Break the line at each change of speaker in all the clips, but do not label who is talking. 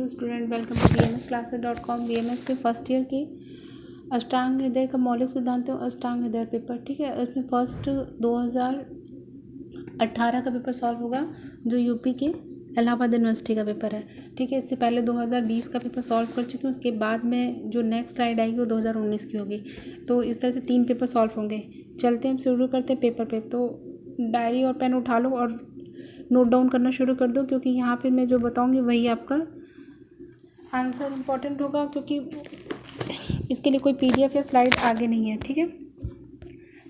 Hello student, welcome to bmsclasses.com। BMS के first year की अष्टांग हृदय का मौलिक सिद्धांतों अष्टांग हृदय पेपर, ठीक है। उसमें फर्स्ट 2018 का पेपर सॉल्व होगा जो यूपी के इलाहाबाद यूनिवर्सिटी का पेपर है, ठीक है। इससे पहले 2020 का पेपर सॉल्व कर चुकी हूँ। उसके बाद में जो नेक्स्ट स्लाइड आएगी वो 2019 की होगी। तो इस तरह से 3 पेपर सॉल्व होंगे। चलते हैं, हम शुरू करते हैं पेपर पे। तो डायरी और पेन उठा लो और नोट डाउन करना शुरू कर दो, क्योंकि यहाँ पे मैं जो बताऊँगी वही आपका आंसर इम्पॉर्टेंट होगा, क्योंकि इसके लिए कोई पीडीएफ या स्लाइड आगे नहीं है, ठीक है।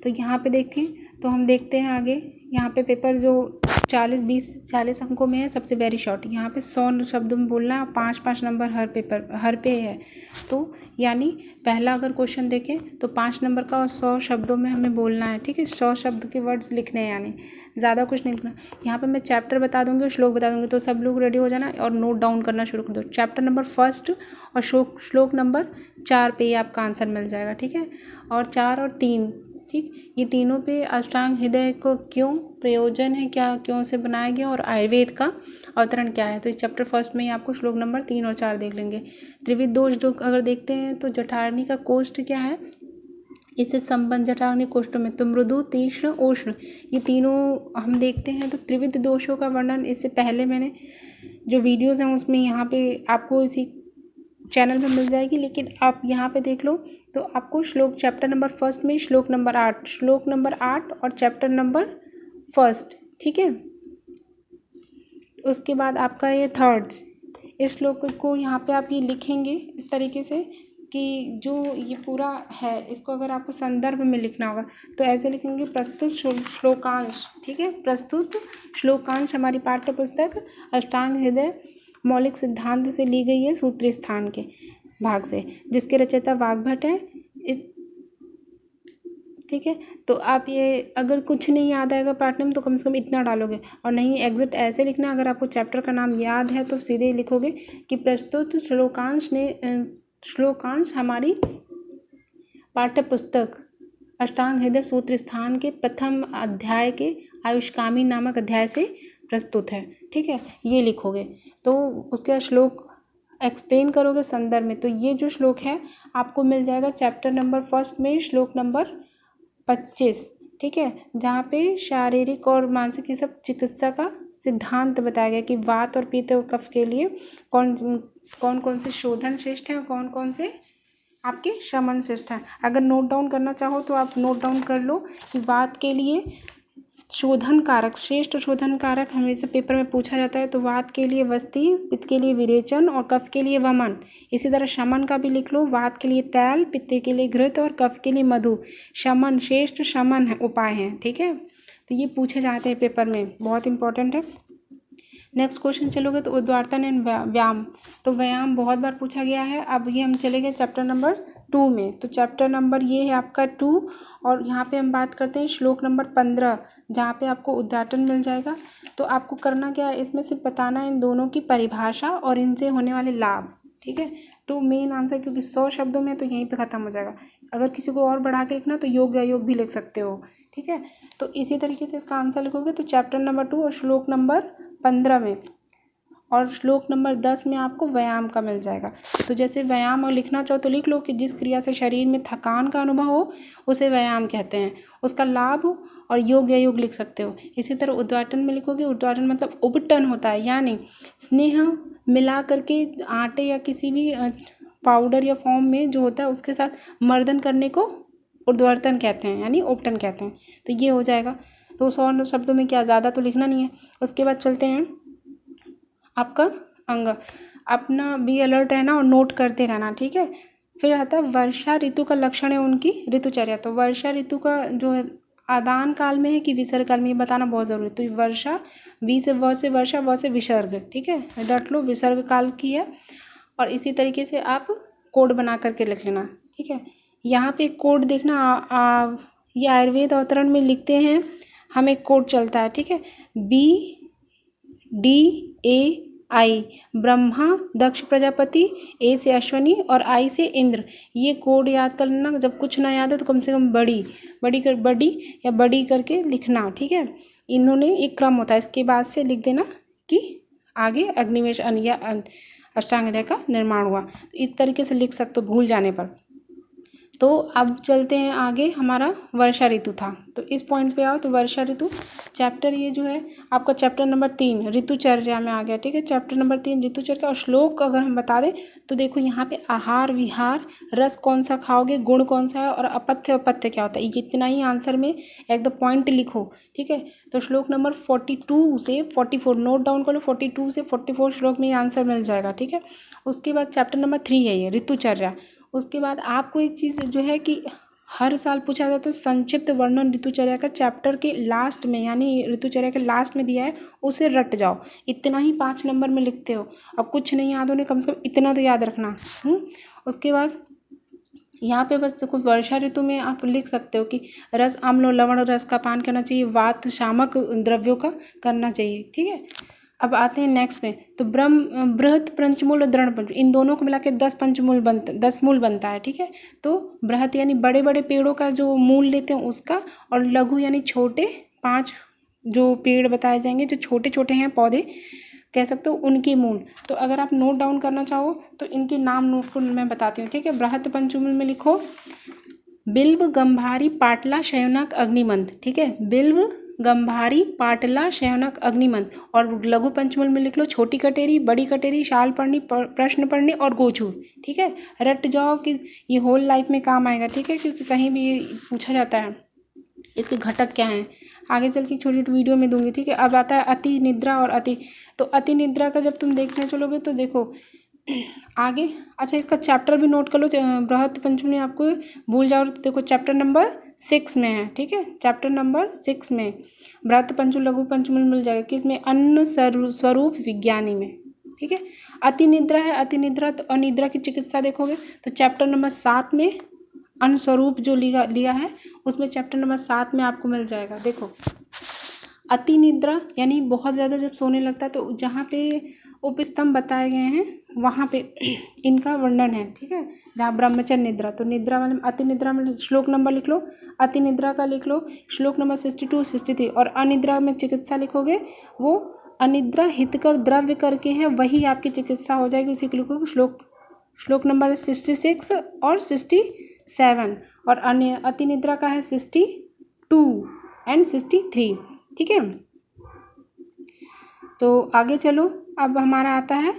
तो यहाँ पे देखें तो हम देखते हैं आगे। यहाँ पे पेपर जो 40 अंकों में है, सबसे वेरी शॉर्ट। यहाँ पे 100 शब्दों में बोलना है, 5-5 नंबर हर पे है। तो यानी पहला अगर क्वेश्चन देखें तो 5 नंबर का और 100 शब्दों में हमें बोलना है, ठीक है। 100 शब्द के वर्ड्स लिखने हैं, यानी ज़्यादा कुछ नहीं लिखना। यहाँ पे मैं चैप्टर बता दूँगी और श्लोक बता दूँगी, तो सब लोग रेडी हो जाना और नोट डाउन करना शुरू कर दो। चैप्टर नंबर 1 और श्लोक नंबर 4 पे ही आपका आंसर मिल जाएगा, ठीक है। और 4 और 3, ठीक, ये तीनों पे अष्टांग हृदय को क्यों प्रयोजन है, क्या क्यों से बनाया गया, और आयुर्वेद का अवतरण क्या है। तो इस चैप्टर 1 में ही आपको श्लोक नंबर 3 और 4 देख लेंगे। त्रिविध दोष जो अगर देखते हैं तो जठराग्नि का कोष्ठ क्या है, इससे संबंध जठराग्नि कोष्ठों में तो मृदु, तीक्ष्ण, उष्ण, ये तीनों हम देखते हैं। तो त्रिविध दोषों का वर्णन इससे पहले मैंने जो वीडियोज़ हैं उसमें यहाँ पे आपको इसी चैनल पे मिल जाएगी, लेकिन आप यहाँ पे देख लो तो आपको श्लोक चैप्टर नंबर 1 में श्लोक नंबर 8 और चैप्टर नंबर 1, ठीक है। उसके बाद आपका ये 3rd, इस श्लोक को यहाँ पे आप ये लिखेंगे इस तरीके से कि जो ये पूरा है इसको अगर आपको संदर्भ में लिखना होगा तो ऐसे लिखेंगे, प्रस्तुत श्लोकांश, ठीक है। प्रस्तुत श्लोकांश हमारी पाठ्य पुस्तक अष्टांग हृदय मौलिक सिद्धांत से ली गई है, सूत्री स्थान के भाग से, जिसके रचयिता वाग्भट है। ठीक है। तो आप ये अगर कुछ नहीं याद आएगा पार्ट में तो कम से कम इतना डालोगे, और नहीं एग्जिट ऐसे लिखना। अगर आपको चैप्टर का नाम याद है तो सीधे लिखोगे कि प्रस्तुत श्लोकांश हमारी पाठ्य पुस्तक अष्टांग हृदय सूत्र स्थान के प्रथम अध्याय के आयुष्कामी नामक अध्याय से प्रस्तुत है, ठीक है, ये लिखोगे। तो उसके श्लोक एक्सप्लेन करोगे संदर्भ में। तो ये जो श्लोक है आपको मिल जाएगा चैप्टर नंबर 1 में श्लोक नंबर 25, ठीक है, जहाँ पे शारीरिक और मानसिक ये सब चिकित्सा का सिद्धांत बताया गया कि वात और पित्त और कफ के लिए कौन कौन से शोधन श्रेष्ठ हैं और कौन कौन से आपके शमन श्रेष्ठ हैं। अगर नोट डाउन करना चाहो तो आप नोट डाउन कर लो कि वात के लिए शोधन कारक, श्रेष्ठ शोधन कारक हमेशा पेपर में पूछा जाता है। तो वात के लिए वस्ति, पित्त के लिए विरेचन और कफ के लिए वमन। इसी तरह शमन का भी लिख लो, वात के लिए तैल, पित्त के लिए घृत और कफ के लिए मधु। शमन श्रेष्ठ शमन है उपाय हैं, ठीक है। तो ये पूछे जाते हैं पेपर में, बहुत इंपॉर्टेंट है। नेक्स्ट क्वेश्चन चलोगे तो उद्वातन एंड व्यायाम। तो व्यायाम बहुत बार पूछा गया है। अब ये हम चले गए चैप्टर नंबर 2 में। तो चैप्टर नंबर ये है आपका 2, और यहाँ पे हम बात करते हैं श्लोक नंबर 15, जहाँ पे आपको उद्घाटन मिल जाएगा। तो आपको करना क्या है, इसमें सिर्फ बताना है इन दोनों की परिभाषा और इनसे होने वाले लाभ, ठीक है। तो मेन आंसर, क्योंकि 100 शब्दों में तो यहीं पे ख़त्म हो जाएगा। अगर किसी को और बढ़ा के लिखना तो योग अयोग भी लिख सकते हो, ठीक है। तो इसी तरीके से इसका आंसर लिखोगे तो चैप्टर नंबर 2 और श्लोक नंबर 15 में, और श्लोक नंबर 10 में आपको व्यायाम का मिल जाएगा। तो जैसे व्यायाम और लिखना चाहो तो लिख लो कि जिस क्रिया से शरीर में थकान का अनुभव हो उसे व्यायाम कहते हैं, उसका लाभ हो, और योग या योग लिख सकते हो। इसी तरह उद्घाटन में लिखोगे, उद्घाटन मतलब उपटन होता है, यानी स्नेह मिला करके आटे या किसी भी पाउडर या फॉर्म में जो होता है उसके साथ मर्दन करने को उद्वर्तन कहते हैं, यानी उपटन कहते हैं। तो ये हो जाएगा। तो 100 शब्दों में क्या ज़्यादा तो लिखना नहीं है। उसके बाद चलते हैं आपका अंग। अपना बी अलर्ट रहना और नोट करते रहना, ठीक है। फिर आता है वर्षा ऋतु का लक्षण है उनकी ऋतुचर्या। तो वर्षा ऋतु का जो है आदान काल में है कि विसर्ग काल में, ये बताना बहुत ज़रूरी है। तो वर्षा वी से व से वर्षा, व से विसर्ग, ठीक है, डट लो, विसर्ग काल की है। और इसी तरीके से आप कोड बना करके लिख लेना, ठीक है। यहाँ पे कोड देखना, ये आयुर्वेद अवतरण में लिखते हैं, हमें कोड चलता है, ठीक है। BDAI ब्रह्मा दक्ष प्रजापति, ए से अश्वनी और आई से इंद्र। ये कोड याद कर लेना। जब कुछ ना याद है तो कम से कम बड़ी करके लिखना, ठीक है। इन्होंने एक क्रम होता है, इसके बाद से लिख देना कि आगे अग्निवेश अष्टांग हृदय का निर्माण हुआ। तो इस तरीके से लिख सकते हो भूल जाने पर। तो अब चलते हैं आगे, हमारा वर्षा ऋतु था। तो इस पॉइंट पे आओ, तो वर्षा ऋतु चैप्टर ये जो है आपका चैप्टर नंबर 3 ऋतुचर्या में आ गया। ठीक है, चैप्टर नंबर 3 ऋतुचर्या। और श्लोक अगर हम बता दें तो देखो यहाँ पे आहार विहार, रस कौन सा खाओगे, गुण कौन सा है, और अपथ्य अपथ्य क्या होता है, ये इतना ही आंसर में एकदम पॉइंट लिखो। ठीक है, तो श्लोक नंबर 42 से 44 नोट डाउन कर लो, 42 से 44 श्लोक में ये आंसर मिल जाएगा। ठीक है, उसके बाद चैप्टर नंबर 3 है ये ऋतुचर्या। उसके बाद आपको एक चीज़ जो है कि हर साल पूछा जाता है, संक्षिप्त वर्णन ऋतुचर्या का चैप्टर के लास्ट में, यानी ऋतुचर्या के लास्ट में दिया है, उसे रट जाओ। इतना ही 5 नंबर में लिखते हो, अब कुछ नहीं याद होने, कम से कम इतना तो याद रखना। उसके बाद यहाँ पे बस देखो वर्षा ऋतु में आप लिख सकते हो कि रस अम्ल और लवण रस का पान करना चाहिए, वात शामक द्रव्यों का करना चाहिए। ठीक है, अब आते हैं नेक्स्ट में। तो बृहत पंचमूल और दृढ़ पंचमूल, इन दोनों को मिला के 10 मूल बनता है। ठीक है, तो बृहत यानी बड़े बड़े पेड़ों का जो मूल लेते हैं उसका, और लघु यानी छोटे 5 जो पेड़ बताए जाएंगे, जो छोटे छोटे हैं पौधे कह सकते हो, उनके मूल। तो अगर आप नोट डाउन करना चाहो तो इनके नाम नोट को मैं बताती हूँ। ठीक है, बृहत पंचमूल में लिखो बिल्व गंभारी पाटला शयनक अग्निमंथ। ठीक है, बिल्व गंभारी पाटला शयनक अग्निमंथ। और लघु पंचमूल में लिख लो छोटी कटेरी, बड़ी कटेरी, शाल पढ़नी, प्रश्न पढ़नी और गोचू। ठीक है, रट जाओ कि ये होल लाइफ में काम आएगा। ठीक है, क्योंकि कहीं भी ये पूछा जाता है इसके घटक क्या हैं, आगे चल के छोटी छोटी वीडियो में दूंगी। ठीक है, अब आता है अति निद्रा और अति। तो अति निद्रा का जब तुम देखने चलोगे तो देखो आगे, अच्छा इसका चैप्टर भी नोट कर लो, बृहत पंचमूल आपको भूल जाओ तो देखो चैप्टर नंबर 6 में है। ठीक है, चैप्टर नंबर 6 में बृहत पंचमूल लघु पंचमूल मिल जाएगा, किसमें, अन्न स्वरूप विज्ञानी में। ठीक है, अति निद्रा है, अति निद्रा तो अनिद्रा की चिकित्सा देखोगे तो चैप्टर नंबर 7 में अन्न स्वरूप जो लिया है उसमें चैप्टर नंबर 7 में आपको मिल जाएगा। देखो अति निद्रा यानी बहुत ज़्यादा जब सोने लगता है, तो जहाँ पे उपस्तंभ बताए गए हैं वहाँ पे इनका वर्णन है। ठीक है, जहाँ ब्रह्मचर्य निद्रा, तो निद्रा वाले अति निद्रा में श्लोक नंबर लिख लो, अति निद्रा का लिख लो श्लोक नंबर 62 63। और अनिद्रा में चिकित्सा लिखोगे, वो अनिद्रा हितकर द्रव्य करके है, वही आपकी चिकित्सा हो जाएगी, उसी को लिखोगे श्लोक नंबर 66 और 67। और अति निद्रा का है 62 एंड 63। ठीक है, तो आगे चलो, अब हमारा आता है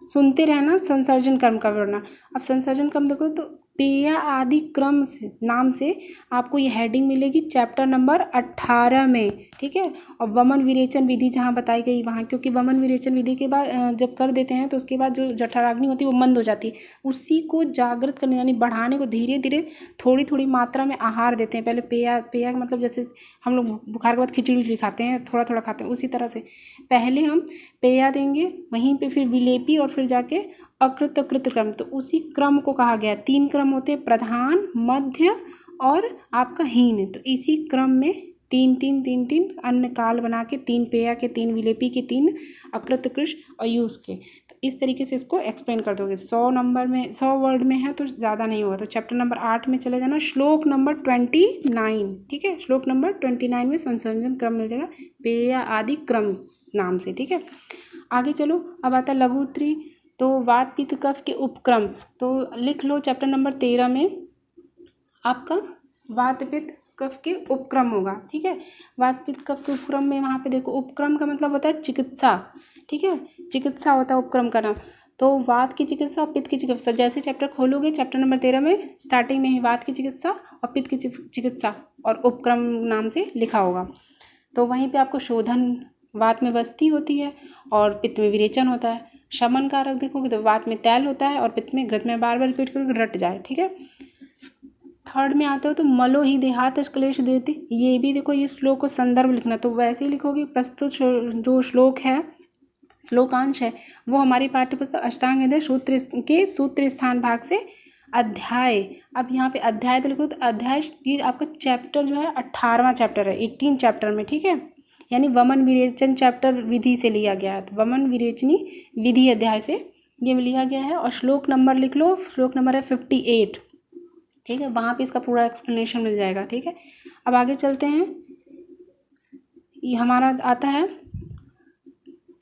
सुनते रहना संसर्जन क्रम का वर्णन। अब संसर्जन क्रम देखो तो पेय आदि क्रम से नाम से आपको ये हेडिंग मिलेगी चैप्टर नंबर 18 में। ठीक है, और वमन विरेचन विधि जहाँ बताई गई वहाँ, क्योंकि वमन विरेचन विधि के बाद जब कर देते हैं तो उसके बाद जो जठराग्नि होती है वो मंद हो जाती है, उसी को जागृत करने यानी बढ़ाने को धीरे धीरे थोड़ी थोड़ी मात्रा में आहार देते हैं। पहले पेय मतलब जैसे हम लोग बुखार के बाद खिचड़ी उचड़ी खाते हैं, थोड़ा थोड़ा खाते हैं, उसी तरह से पहले हम पेय देंगे, वहीं पे फिर विलेपी और फिर जाके अकृत कृत क्रम। तो उसी क्रम को कहा गया, 3 क्रम होते हैं, प्रधान, मध्य और आपका हीन। तो इसी क्रम में 3 अन्न काल बना के 3 पेय के, 3 विलेपी के, 3 अकृत कृश और यूज के। तो इस तरीके से इसको एक्सप्लेन कर दोगे। 100 नंबर में 100 वर्ड में है तो ज़्यादा नहीं होगा। तो चैप्टर नंबर 8 में चले जाना, श्लोक नंबर 29। ठीक है, श्लोक नंबर 29 में संसर्जन क्रम मिल जाएगा पेय आदि क्रम नाम से। ठीक है, आगे चलो, अब आता है लघुत्री। तो वात पित्त कफ के उपक्रम, तो लिख लो चैप्टर नंबर 13 में आपका वात पित्त कफ के उपक्रम होगा। ठीक है, वात पित्त कफ के उपक्रम में वहाँ पे देखो उपक्रम का मतलब होता है चिकित्सा। ठीक है, चिकित्सा होता है उपक्रम का नाम। तो वात की चिकित्सा और पित्त की चिकित्सा, जैसे चैप्टर खोलोगे चैप्टर नंबर 13 में स्टार्टिंग में ही वात की चिकित्सा और पित्त की चिकित्सा और उपक्रम नाम से लिखा होगा। तो वहीं पे आपको शोधन, वात में बस्ती होती है और पित्त में विरेचन होता है। शमन कारक देखोगे तो वात में तैल होता है और पित्त में घृत में बार बार रिपीट करके रट जाए। ठीक है, थर्ड में आते हो तो मलो ही देहात क्लेश देती, ये भी देखो ये श्लोक को संदर्भ लिखना, तो वैसे ही लिखोगे। प्रस्तुत जो श्लोक है, श्लोकांश है, वो हमारी पाठ्यपुस्तक अष्टांग हृदय सूत्र स्थान भाग से अध्याय। अब यहाँ पे अध्याय तो लिखो, तो अध्याय ये आपका चैप्टर जो है 18वां चैप्टर है, 18 चैप्टर में। ठीक है, यानी वमन विरेचन चैप्टर विधि से लिया गया है, तो वमन विरेचनी विधि अध्याय से ये लिया गया है। और श्लोक नंबर लिख लो, श्लोक नंबर है 58। ठीक है, वहाँ पे इसका पूरा एक्सप्लेनेशन मिल जाएगा। ठीक है, अब आगे चलते हैं, ये हमारा आता है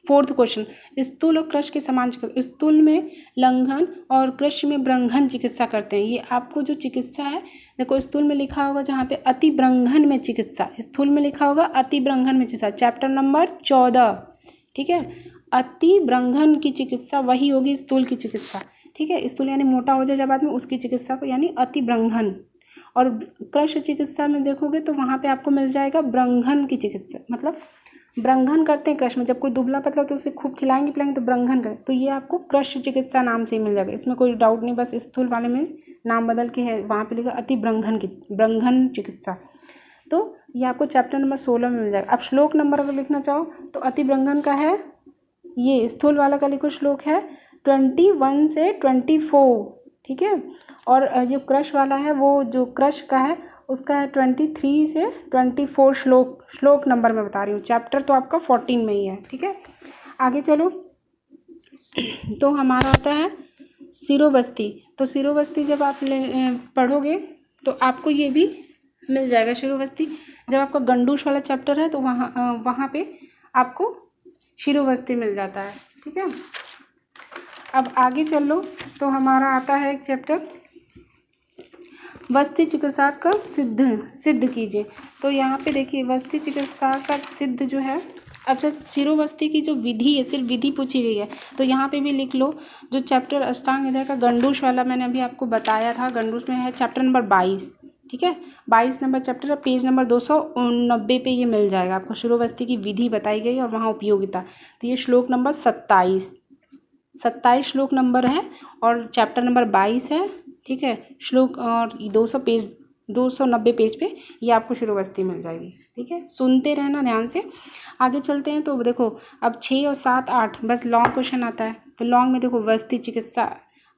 4th क्वेश्चन, स्थूल और कृश के समान चिकित्सा। स्थूल में लंघन और कृश में ब्रंघन चिकित्सा करते हैं। ये आपको जो चिकित्सा है, देखो स्थूल में लिखा होगा जहाँ पे अति ब्रंघन में चिकित्सा, स्थूल में लिखा होगा अति ब्रंघन में चिकित्सा, चैप्टर नंबर 14, ठीक है। अति ब्रंघन की चिकित्सा वही होगी स्थूल की चिकित्सा, ठीक है। स्थूल यानी मोटा हो जाए जब आदमी, उसकी चिकित्सा को यानी अति ब्रंघन। और कृश चिकित्सा में देखोगे तो वहाँ पे आपको मिल जाएगा ब्रंघन की चिकित्सा, मतलब ब्रंघन करते हैं कृश में। जब कोई दुबला पतला तो उसे खूब खिलाएंगे पिलाएंगे तो ब्रंघन करें, तो ये आपको कृश चिकित्सा नाम से ही मिल जाएगा। इसमें कोई डाउट नहीं, बस स्थूल वाले में नाम बदल के है, वहाँ पे लिखा अति ब्रंघन की ब्रंघन चिकित्सा। तो ये आपको चैप्टर नंबर 16 में मिल जाएगा। अब श्लोक नंबर अगर लिखना चाहो तो अति ब्रंघन का है, ये स्थूल वाला का लिखो श्लोक है 21 से 24, ठीक है। और जो कृश वाला है, वो जो कृश का है उसका है 23 से 24 श्लोक नंबर मैं बता रही हूँ। चैप्टर तो आपका 14 में ही है, ठीक है। आगे चलो, तो हमारा आता है शिरोबस्ती। तो शिरोबस्ती जब आप पढ़ोगे तो आपको ये भी मिल जाएगा शिरोबस्ती। जब आपका गंडूश वाला चैप्टर है तो वहाँ पे आपको शिरोबस्ती मिल जाता है, ठीक है। अब आगे चल लो, तो हमारा आता है एक चैप्टर वस्ती चिकित्सा का सिद्ध कीजिए। तो यहाँ पे देखिए वस्ती चिकित्सा का सिद्ध जो है, अच्छा शिरोबस्ती की जो विधि है, सिर्फ विधि पूछी गई है, तो यहाँ पे भी लिख लो। जो चैप्टर अष्टांग हृदय का गंडूश वाला मैंने अभी आपको बताया था, गंडूश में है चैप्टर नंबर 22, ठीक है। 22 नंबर चैप्टर है, पेज नंबर 290 पे ये मिल जाएगा आपको। शिरोबस्ती की विधि बताई गई और वहाँ उपयोगिता। तो ये श्लोक नंबर 27 श्लोक नंबर है और चैप्टर नंबर 22 है, ठीक है। श्लोक और 290 पेज पे ये आपको शिरोबस्ती मिल जाएगी, ठीक है। सुनते रहना ध्यान से। आगे चलते हैं, तो देखो अब 6 और 7 8 बस लॉन्ग क्वेश्चन आता है। तो लॉन्ग में देखो वस्ती चिकित्सा,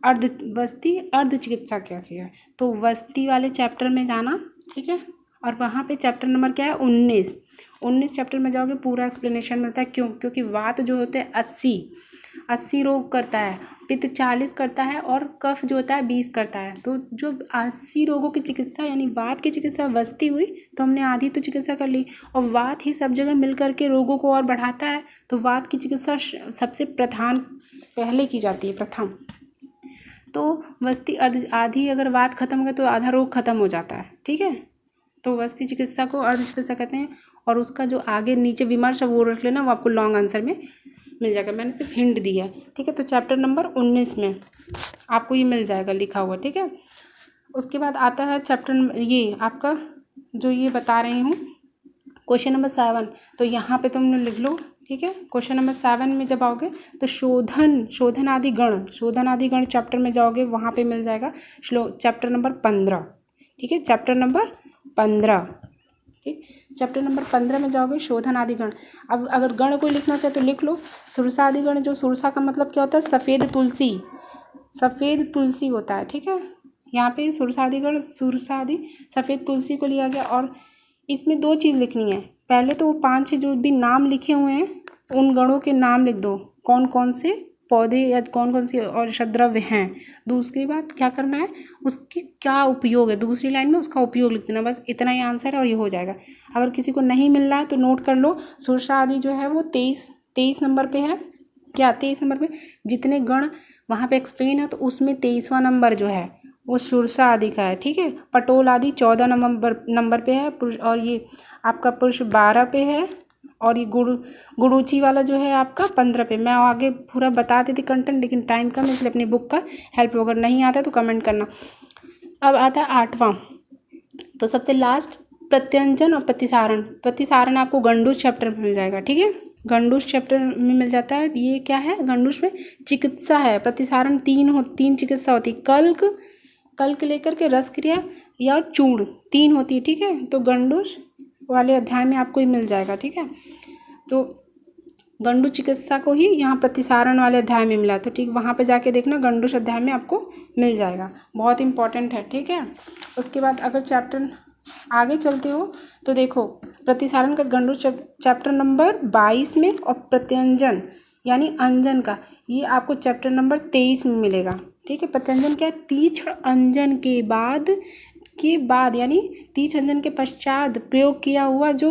अर्ध चिकित्सा कैसी है, तो वस्ती वाले चैप्टर में जाना, ठीक है। और वहाँ पे चैप्टर नंबर क्या है 19 चैप्टर में जाओगे, पूरा एक्सप्लेनेशन मिलता है। क्योंकि वात जो होते हैं 80 रोग करता है, पित्त 40 करता है और कफ जो होता है 20 करता है। तो जो 80 रोगों की चिकित्सा यानी वात की चिकित्सा वस्ती हुई, तो हमने आधी तो चिकित्सा कर ली। और वात ही सब जगह मिल करके रोगों को और बढ़ाता है, तो वात की चिकित्सा सबसे पहले की जाती है, प्रथम। तो वस्ती आधी अगर वात खत्म हो गई तो आधा रोग खत्म हो जाता है, ठीक है। तो वस्ती चिकित्सा को अर्ध चिकित्सा कहते हैं। और उसका जो आगे नीचे विमर्श है वो रख लेना, वो आपको लॉन्ग आंसर में मिल जाएगा। मैंने सिर्फ हिंट दिया है, ठीक है। तो चैप्टर नंबर 19 में आपको ये मिल जाएगा लिखा हुआ, ठीक है। उसके बाद आता है चैप्टर, ये आपका जो ये बता रही हूँ क्वेश्चन नंबर 7। तो यहाँ पे तुम लिख लो, ठीक है। क्वेश्चन नंबर 7 में जब आओगे तो शोधन आदि गण चैप्टर में जाओगे, वहाँ पे मिल जाएगा चैप्टर नंबर 15, ठीक है। चैप्टर नंबर 15, ठीक। चैप्टर नंबर 15 में जाओगे शोधन आदि गण। अब अगर गण को लिखना चाहे तो लिख लो सुरसा आदि गण। जो सुरसा का मतलब क्या होता है, सफ़ेद तुलसी होता है, ठीक है। यहाँ पे सुरसा आदि गण, सफ़ेद तुलसी को लिया गया। और इसमें 2 चीज़ लिखनी है। पहले तो वो 5-6 जो भी नाम लिखे हुए हैं उन गणों के नाम लिख दो, कौन कौन से पौधे या कौन कौन सी औषध द्रव्य हैं। दूसरी बात क्या करना है, उसकी क्या उपयोग है, दूसरी लाइन में उसका उपयोग लिख देना। बस इतना ही आंसर है और ये हो जाएगा। अगर किसी को नहीं मिल रहा है तो नोट कर लो, सुरसा आदि जो है वो 23 नंबर पे है। क्या 23 नंबर पे जितने गण वहाँ पे एक्सप्लेन है, तो उसमें 23वां नंबर जो है वो सुरसा आदि का है, ठीक है। पटोल आदि 14 नंबर पे है, और ये आपका पुरुष 12 पे है। और ये गुरुची वाला जो है आपका 15 पे। मैं आगे पूरा बता देती कंटेंट, लेकिन टाइम कम, इसलिए अपनी बुक का हेल्प अगर नहीं आता तो कमेंट करना। अब आता है 8वां, तो सबसे लास्ट प्रत्यंजन और प्रतिसारण आपको गंडूश चैप्टर में मिल जाएगा, ठीक है। गंडूश चैप्टर में मिल जाता है। ये क्या है, गंडूश में चिकित्सा है। प्रतिसारण 3 चिकित्सा होती है, कल्क लेकर के रस क्रिया या चूर्ण 3 होती है, ठीक है। तो गंडूश वाले अध्याय में आपको ही मिल जाएगा, ठीक है। तो गंडूश चिकित्सा को ही यहाँ प्रतिसारण वाले अध्याय में मिला, तो ठीक वहाँ पे जाके देखना, गंडूश अध्याय में आपको मिल जाएगा, बहुत इंपॉर्टेंट है, ठीक है। उसके बाद अगर चैप्टर आगे चलते हो तो देखो प्रतिसारण का गंडूश चैप्टर नंबर 22 में, और प्रत्यंजन यानी अंजन का ये आपको चैप्टर नंबर 23 में मिलेगा, ठीक है। प्रत्यंजन क्या है, तीक्ष्ण अंजन के बाद यानी तीक्ष्ण अंजन के पश्चात प्रयोग किया हुआ जो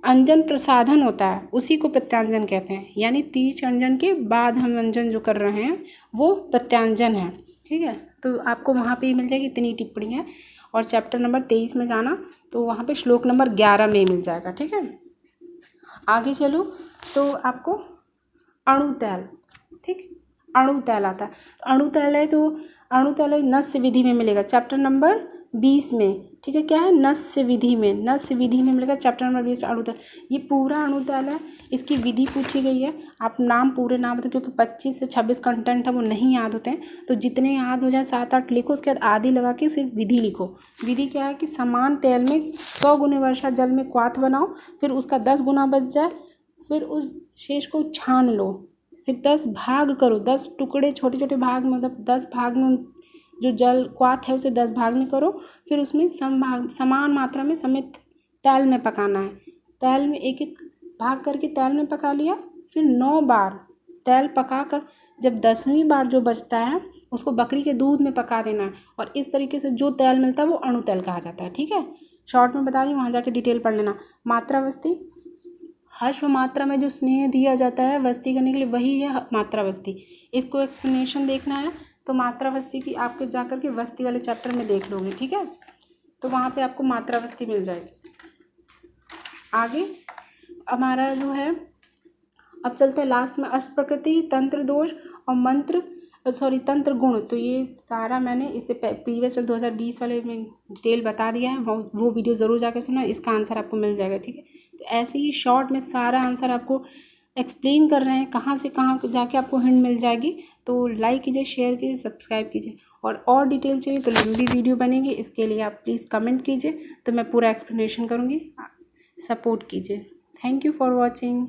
अंजन प्रसाधन होता है उसी को प्रत्यांजन कहते हैं, यानी तीर्थ अंजन के बाद हम अंजन जो कर रहे हैं वो प्रत्यांजन है। ठीक है, तो आपको वहाँ पे मिल जाएगी इतनी टिप्पणियाँ। और चैप्टर नंबर 23 में जाना तो वहाँ पे श्लोक नंबर 11 में मिल जाएगा। ठीक है, आगे चलो तो आपको अणुतैल, ठीक, अणुतैल आता है। तो अणुतैल है तो अणुतैल नस्य विधि में मिलेगा चैप्टर नंबर 20 में। ठीक है, क्या है, नस्य विधि में, नस्य विधि में मिलेगा चैप्टर नंबर 20 में अणुतैल। ये पूरा अणुतैल है, इसकी विधि पूछी गई है। आप नाम पूरे नाम बताओ, क्योंकि 25 से 26 कंटेंट है वो नहीं याद होते हैं, तो जितने याद हो जाए 7-8 लिखो, उसके बाद आदि लगा के सिर्फ विधि लिखो। विधि क्या है कि समान तेल में 100 गुने वर्षा जल में क्वाथ बनाओ, फिर उसका 10 गुना बच जाए, फिर उस शेष को छान लो, फिर 10 भाग करो, 10 टुकड़े छोटे छोटे भाग में, मतलब 10 भाग में जो जल क्वाथ है उसे 10 भाग में करो, फिर उसमें समान मात्रा में समेत तेल में पकाना है। तेल में एक एक भाग करके तेल में पका लिया, फिर 9 बार तेल पका कर जब 10वीं बार जो बचता है उसको बकरी के दूध में पका देना है, और इस तरीके से जो तेल मिलता है वो अणुतेल कहा जाता है। ठीक है, शॉर्ट में बता रही हूँ, वहाँ जाके डिटेल पढ़ लेना। मात्रावस्थी, हर्ष व मात्रा में जो स्नेह दिया जाता है वस्ती करने के लिए, वही है मात्रावस्थी। इसको एक्सप्लेनेशन देखना है तो मात्रावस्थी की आपके जाकर के वस्ती वाले चैप्टर में देख लोगे। ठीक है, तो वहाँ पे आपको मात्रावस्थी मिल जाएगी। आगे हमारा जो है, अब चलते हैं लास्ट में अष्ट प्रकृति, तंत्र दोष और तंत्र गुण। तो ये सारा मैंने इससे प्रीवियस 2020 वाले में डिटेल बता दिया है, वो वीडियो ज़रूर जाकर सुना, इसका आंसर आपको मिल जाएगा। ठीक है, तो ऐसे ही शॉर्ट में सारा आंसर आपको एक्सप्लेन कर रहे हैं, कहाँ से कहाँ जाके आपको हिंट मिल जाएगी। तो लाइक कीजिए, शेयर कीजिए, सब्सक्राइब कीजिए, और डिटेल चाहिए तो लंबी वीडियो बनेगी, इसके लिए आप प्लीज़ कमेंट कीजिए, तो मैं पूरा एक्सप्लेनेशन करूँगी, सपोर्ट कीजिए। Thank you for watching.